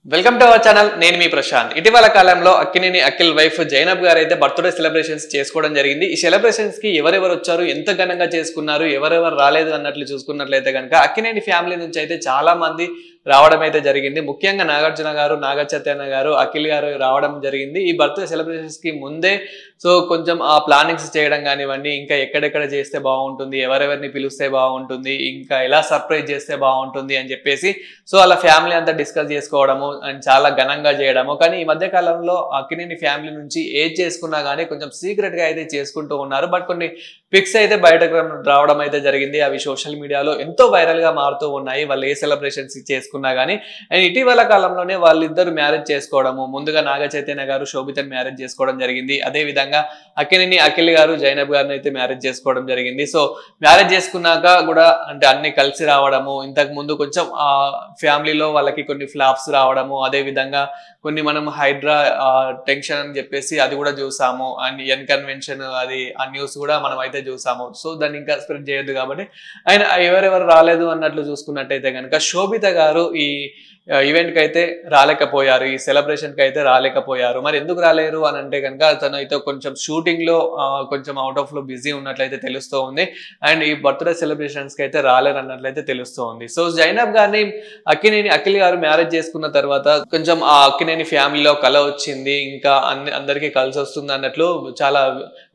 Welcome to our channel. నేను మీ ప్రశాంత్. ఇటీవల కాలంలో అక్కినేని అఖిల్ వైఫ్ జైనబ్ గారు అయితే బర్త్డే సెలబ్రేషన్స్ చేసుకోవడం జరిగింది. ఈ సెలబ్రేషన్స్ కి ఎవరెవరు వచ్చారు, ఎంత ఘనంగా చేసుకున్నారు, ఎవరెవరు రాలేదు అన్నట్లు చూసుకున్నట్లయితే కనుక అక్కినేని ఫ్యామిలీ నుంచి అయితే చాలా మంది రావడం అయితే జరిగింది. ముఖ్యంగా నాగార్జున గారు, నాగ చైతన్య గారు, అఖిల్ గారు రావడం జరిగింది. ఈ బర్త్డే సెలబ్రేషన్స్ కి ముందే కొంచెం ఆ ప్లానింగ్స్ చేయడం కానివ్వండి, ఇంకా ఎక్కడెక్కడ చేస్తే బాగుంటుంది, ఎవరెవరిని పిలిస్తే బాగుంటుంది, ఇంకా ఎలా సర్ప్రైజ్ చేస్తే బాగుంటుంది అని చెప్పేసి అలా ఫ్యామిలీ అంతా డిస్కస్ చేసుకోవడము అండ్ చాలా ఘనంగా చేయడము. కానీ ఈ మధ్య కాలంలో అక్కినేని ఫ్యామిలీ నుంచి ఏది చేసుకున్నా కానీ కొంచెం సీక్రెట్ గా అయితే చేసుకుంటూ ఉన్నారు. బట్ కొన్ని పిక్స్ అయితే బయటకు రావడం అయితే జరిగింది. అవి సోషల్ మీడియాలో ఎంతో వైరల్ గా మారుతూ ఉన్నాయి. వాళ్ళు ఏ సెలబ్రేషన్స్ చేసుకున్నా కానీ. అండ్ ఇటీవల కాలంలోనే వాళ్ళిద్దరు మ్యారేజ్ చేసుకోవడము, ముందుగా నాగ చైతన్య గారు శోభితని మ్యారేజ్ చేసుకోవడం జరిగింది. అదే విధంగా అక్కినేని అఖిల్ గారు జైనబ్ గారిని అయితే మ్యారేజ్ చేసుకోవడం జరిగింది. మ్యారేజ్ చేసుకున్నాక కూడా అంటే అన్ని కలిసి రావడము, ఇంతకు ముందు కొంచెం ఆ ఫ్యామిలీలో వాళ్ళకి కొన్ని ఫ్లాప్స్ రావడము, అదే విధంగా కొన్ని మనం హైడ్రా టెన్షన్ అని చెప్పేసి అది కూడా చూసాము. అండ్ ఎన్ కన్వెన్షన్ అది ఆ న్యూస్ కూడా మనం అయితే చూసాము. దాన్ని ఇంకా స్ప్రెడ్ చేయొద్దు కాబట్టి ఆయన ఎవరెవరు రాలేదు అన్నట్లు చూసుకున్నట్టయితే కనుక శోభిత గారు ఈ ఈవెంట్ కి అయితే రాలేకపోయారు, ఈ సెలబ్రేషన్ కి అయితే రాలేకపోయారు. మరి ఎందుకు రాలేరు అని అంటే కనుక తను అయితే కొంచెం షూటింగ్ లో కొంచెం అవుట్ ఆఫ్ లో బిజీ ఉన్నట్లయితే తెలుస్తూ ఉంది. అండ్ ఈ బర్త్డే సెలబ్రేషన్స్ కి అయితే రాలేరు అన్నట్లయితే తెలుస్తూ ఉంది. జైనబ్ గారిని అక్కినేని అఖిల్ గారు మ్యారేజ్ చేసుకున్న తర్వాత కొంచెం ఆ అక్కినేని ఫ్యామిలీలో కళ వచ్చింది, ఇంకా అందరికీ కలిసి వస్తుంది అన్నట్లు చాలా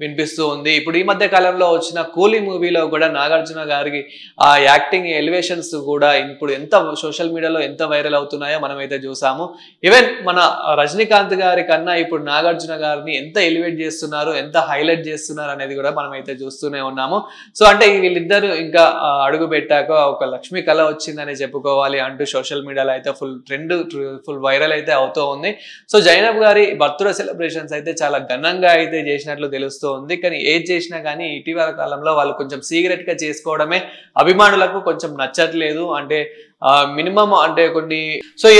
వినిపిస్తూ ఉంది. ఇప్పుడు ఈ మధ్య కాలంలో వచ్చిన కూలీ మూవీలో కూడా నాగార్జున గారికి ఆ యాక్టింగ్ ఎలివేషన్స్ కూడా ఇప్పుడు ఎంత సోషల్ మీడియాలో ఎంత వైరల్ అవుతున్నాయో మనం అయితే చూసాము. ఈవెన్ మన రజనీకాంత్ గారి కన్నా ఇప్పుడు నాగార్జున గారిని ఎంత ఎలివేట్ చేస్తున్నారు, ఎంత హైలైట్ చేస్తున్నారు అనేది కూడా మనం అయితే చూస్తూనే ఉన్నాము. అంటే వీళ్ళిద్దరు ఇంకా అడుగు పెట్టాక ఒక లక్ష్మీ కళ వచ్చిందని చెప్పుకోవాలి అంటూ సోషల్ మీడియాలో అయితే ఫుల్ వైరల్ అయితే అవుతూ ఉంది. జైనబ్ గారి బర్త్డే సెలబ్రేషన్స్ అయితే చాలా ఘనంగా అయితే చేసినట్లు తెలుస్తూ ఉంది. కానీ ఏది చేసినా కానీ ఇటీవల కాలంలో వాళ్ళు కొంచెం సీక్రెట్ గా చేసుకోవడమే అభిమానులకు కొంచెం నచ్చట్లేదు. అంటే మినిమం అంటే కొన్ని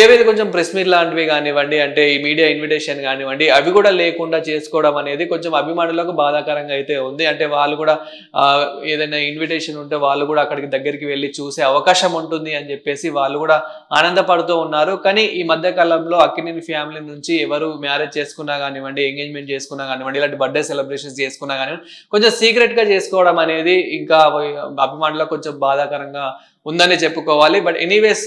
ఏవైతే కొంచెం ప్రెస్ మీట్ లాంటివి కానివ్వండి, అంటే ఈ మీడియా ఇన్విటేషన్ కానివ్వండి, అవి కూడా లేకుండా చేసుకోవడం అనేది కొంచెం అభిమానులకు బాధాకరంగా అయితే ఉంది. అంటే వాళ్ళు కూడా ఏదైనా ఇన్విటేషన్ ఉంటే వాళ్ళు కూడా అక్కడికి దగ్గరికి వెళ్ళి చూసే అవకాశం ఉంటుంది అని చెప్పేసి వాళ్ళు కూడా ఆనందపడుతూ ఉన్నారు. కానీ ఈ మధ్య కాలంలో అక్కినేని ఫ్యామిలీ నుంచి ఎవరు మ్యారేజ్ చేసుకున్నా కానివ్వండి, ఎంగేజ్మెంట్ చేసుకున్నా కానివ్వండి, ఇలాంటి బర్త్డే సెలబ్రేషన్స్ చేసుకున్నా కానివ్వండి, కొంచెం సీక్రెట్ గా చేసుకోవడం అనేది ఇంకా అభిమానులకు కొంచెం బాధాకరంగా ఉందని చెప్పుకోవాలి. బట్ ఎనీవేస్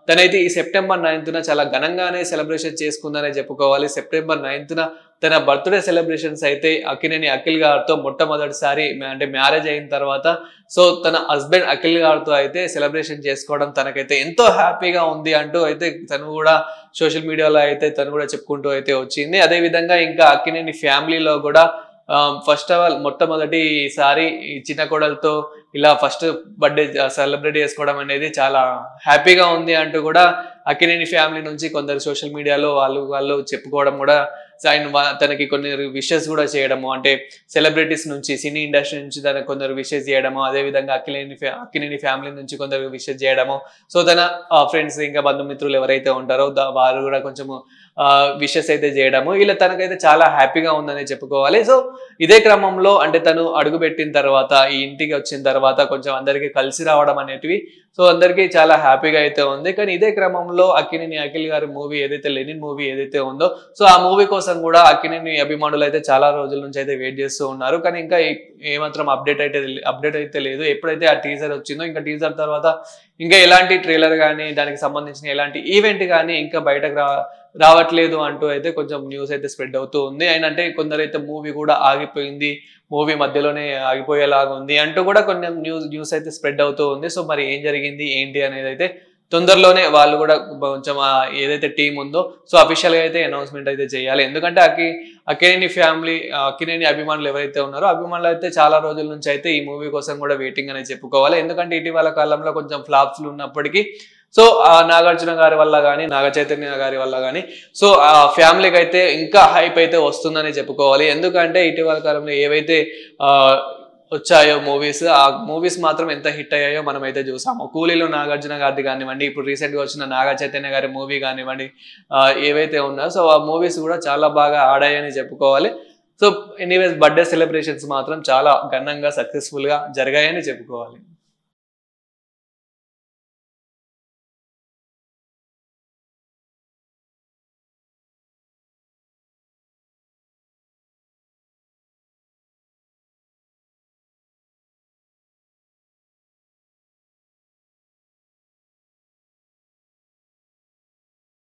తనైతే ఈ సెప్టెంబర్ 9న చాలా ఘనంగానే సెలబ్రేషన్ చేసుకుందనే చెప్పుకోవాలి. సెప్టెంబర్ 9న తన బర్త్డే సెలబ్రేషన్స్ అయితే అక్కినేని అఖిల్ గారితో మొట్టమొదటిసారి అంటే మ్యారేజ్ అయిన తర్వాత తన హస్బెండ్ అఖిల్ గారితో అయితే సెలబ్రేషన్ చేసుకోవడం తనకైతే ఎంతో హ్యాపీగా ఉంది అంటూ అయితే తను కూడా సోషల్ మీడియాలో అయితే తను కూడా చెప్పుకుంటూ అయితే వచ్చింది. అదే విధంగా ఇంకా అక్కినేని ఫ్యామిలీలో కూడా ఫస్ట్ ఆఫ్ ఆల్ మొట్టమొదటిసారి ఈ చిన్న కోడలతో ఇలా ఫస్ట్ బర్త్డే సెలబ్రేట్ చేసుకోవడం అనేది చాలా హ్యాపీగా ఉంది అంటూ కూడా అక్కినేని ఫ్యామిలీ నుంచి కొందరు సోషల్ మీడియాలో వాళ్ళు చెప్పుకోవడం కూడా, తనకి కొన్ని విషెస్ కూడా చేయడము, అంటే సెలబ్రిటీస్ నుంచి సినీ ఇండస్ట్రీ నుంచి తనకు కొందరు విషెస్ చేయడము, అదేవిధంగా అక్కినేని ఫ్యామిలీ నుంచి కొందరు విషెస్ చేయడము, తన ఫ్రెండ్స్ ఇంకా బంధుమిత్రులు ఎవరైతే ఉంటారో వారు కూడా కొంచెము విషెస్ అయితే చేయడము, ఇలా తనకైతే చాలా హ్యాపీగా ఉందని చెప్పుకోవాలి. ఇదే క్రమంలో అంటే తను అడుగుపెట్టిన తర్వాత ఈ ఇంటికి వచ్చిన తర్వాత కొంచెం అందరికీ కలిసి రావడం అనేటివి అందరికీ చాలా హ్యాపీగా అయితే ఉంది. కానీ ఇదే క్రమంలో అక్కినేని అఖిల్ గారి మూవీ ఏదైతే లెనిన్ మూవీ ఏదైతే ఉందో ఆ మూవీ కోసం కూడా అక్కినేని అభిమానులు అయితే చాలా రోజుల నుంచి అయితే వెయిట్ చేస్తూ ఉన్నారు. కానీ ఇంకా ఏమాత్రం అప్డేట్ అయితే లేదు. ఎప్పుడైతే ఆ టీజర్ వచ్చిందో ఇంకా టీజర్ తర్వాత ఇంకా ఎలాంటి ట్రైలర్ కానీ దానికి సంబంధించిన ఎలాంటి ఈవెంట్ కానీ ఇంకా బయటకు రావట్లేదు అంటూ అయితే కొంచెం న్యూస్ అయితే స్ప్రెడ్ అవుతూ ఉంది. అంటే కొందరైతే మూవీ కూడా ఆగిపోయింది, మూవీ మధ్యలోనే ఆగిపోయేలాగా ఉంది అంటూ కూడా కొన్ని న్యూస్ అయితే స్ప్రెడ్ అవుతూ ఉంది. మరి ఏం జరిగింది ఏంటి అనేది అయితే తొందరలోనే వాళ్ళు కూడా కొంచెం ఏదైతే టీం ఉందో అఫీషియల్ గా అయితే అనౌన్స్మెంట్ అయితే చేయాలి. ఎందుకంటే అక్కినేని అభిమానులు ఎవరైతే ఉన్నారో అభిమానులు అయితే చాలా రోజుల నుంచి అయితే ఈ మూవీ కోసం కూడా వెయిటింగ్ అనేది చెప్పుకోవాలి. ఎందుకంటే ఇటీవల కాలంలో కొంచెం ఫ్లాప్స్ ఉన్నప్పటికీ నాగార్జున గారి వల్ల కానీ, నాగ చైతన్య గారి వల్ల కానీ ఆ ఫ్యామిలీకి అయితే ఇంకా హైప్ అయితే వస్తుందని చెప్పుకోవాలి. ఎందుకంటే ఇటీవల కాలంలో ఏవైతే వచ్చాయో ఆ మూవీస్ మాత్రం ఎంత హిట్ అయ్యాయో మనం అయితే చూసాము. కూలీలో నాగార్జున గారిది కానివ్వండి, ఇప్పుడు రీసెంట్ గా వచ్చిన నాగ చైతన్య గారి మూవీ కానివ్వండి, ఏవైతే ఉన్నాయో ఆ మూవీస్ కూడా చాలా బాగా ఆడాయని చెప్పుకోవాలి. ఎనీవేస్ బర్త్డే సెలబ్రేషన్స్ మాత్రం చాలా ఘనంగా సక్సెస్ఫుల్ గా జరిగాయని చెప్పుకోవాలి.